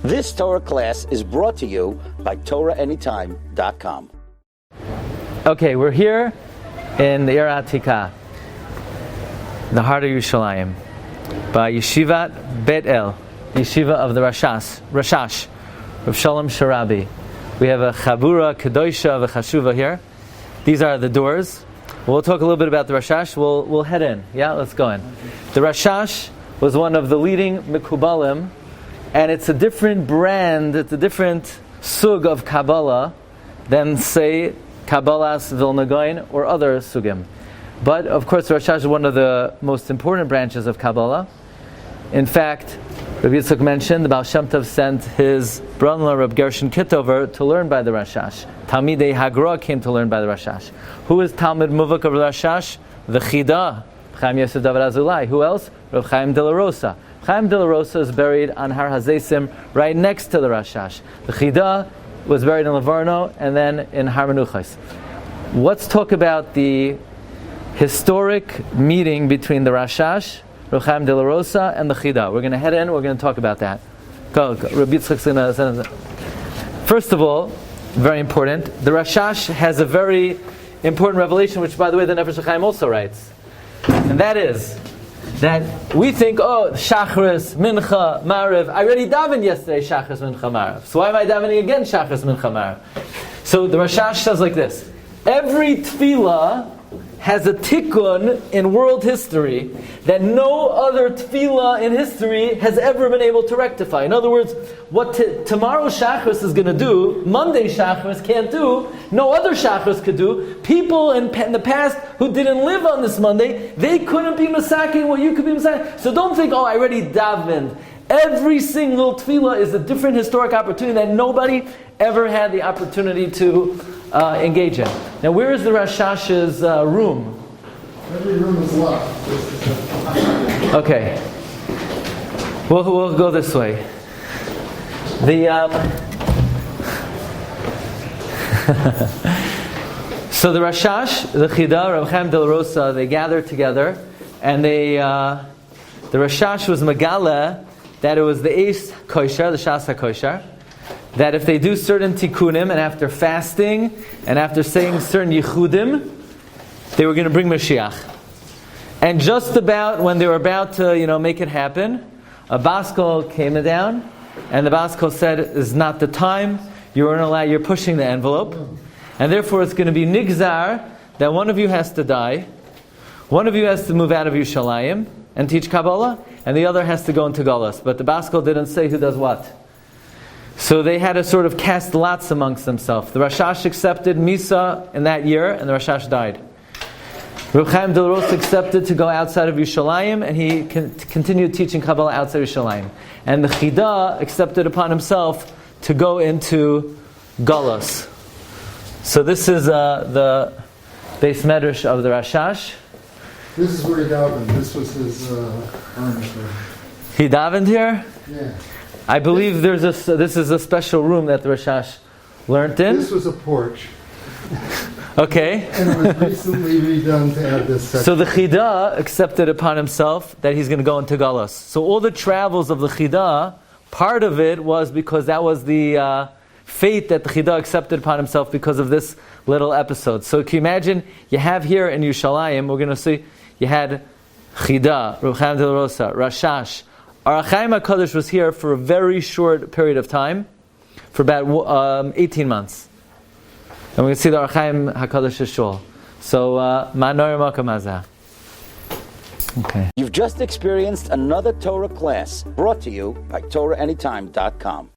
This Torah class is brought to you by TorahAnytime.com. Okay, we're here in the Ir Atika, the heart of Yerushalayim, by Yeshivat Beit-El, Yeshiva of the RASHASH, Rav Shalom Sharabi. We have a Chabura Kedosha v'Chashuva here. These are the doors. We'll talk a little bit about the RASHASH. We'll head in. Yeah, let's go in. The RASHASH was one of the leading Mikubalim, and it's a different brand, it's a different sug of Kabbalah than, say, Kabbalah's Vilna Gaon or other sugim. But, of course, the RASHASH is one of the most important branches of Kabbalah. In fact, Rabbi Yitzchak mentioned, the Baal Shem Tov sent his brother-in-law, Reb Gershon Kittover, to learn by the RASHASH. Talmidei Hagra came to learn by the RASHASH. Who is Talmid Muvak of the RASHASH? The Chida, Chaim Yosef David Azulai. Who else? Reb Chaim de la Rosa. Chaim de la Rosa is buried on Har HaZeisim, right next to the RASHASH. The Chida was buried in Livorno, and then in Har Menuchos. Let's talk about the historic meeting between the RASHASH, Reb Chaim de la Rosa, and the Chida. We're going to head in, we're going to talk about that. Go. Rabbi Yitzchak's going to... First of all, very important, the RASHASH has a very important revelation, which, by the way, the Nefesh HaChaim also writes. And that is that we think, Shachris, Mincha, Maariv. I already davened yesterday, Shachris, Mincha, Maariv. So why am I davening again, Shachris, Mincha, Maariv? So the RASHASH says like this: every tefillah has a tikkun in world history that no other tefillah in history has ever been able to rectify. In other words, what tomorrow's Shachris is going to do, Monday Shachris can't do, no other Shachris could do. People in the past who didn't live on this Monday, they couldn't be Masaking what you could be Masaking. So don't think, I already davened. Every single tefillah is a different historic opportunity that nobody ever had the opportunity to engage in. Now, where is the RASHASH's room? Every room is locked. Okay. We'll go this way. So the RASHASH, the Chida, Reb Chaim de la Rosa, they gathered together, and the RASHASH was Megala that it was the Eis Kosher, the Shas HaKosher, that if they do certain tikkunim, and after fasting, and after saying certain yichudim, they were going to bring Mashiach. And just about when they were about to, make it happen, a Baskol came down, and the Baskol said, "It's not the time. You're pushing the envelope, and therefore it's going to be nigzar that one of you has to die, one of you has to move out of Yerushalayim and teach Kabbalah, and the other has to go into Galus." But the Baskol didn't say who does what. So they had to sort of cast lots amongst themselves. The RASHASH accepted Misa in that year, and the RASHASH died. Reb Chaim de la Rosa accepted to go outside of Yerushalayim, and he continued teaching Kabbalah outside Yerushalayim. And the Chida accepted upon himself to go into Galus. So this is the Beis Medrash of the RASHASH. This is where he davened. This was his armchair. He davened here? Yeah. I believe this is a special room that the RASHASH learned in. This was a porch. Okay. And it was recently redone to add this section. So the Chida accepted upon himself that he's going to go into Galus. So all the travels of the Chida, part of it was because that was the fate that the Chida accepted upon himself because of this little episode. So can you imagine, you have here in Yerushalayim, we're going to see, you had Chida, Reb Chaim de la Rosa, RASHASH. Our Chaim HaKadosh was here for a very short period of time, for about 18 months. And we can see the Chaim HaKadosh's shul. So, Ma'anor Makam Hazeh. Okay. You've just experienced another Torah class brought to you by TorahAnytime.com.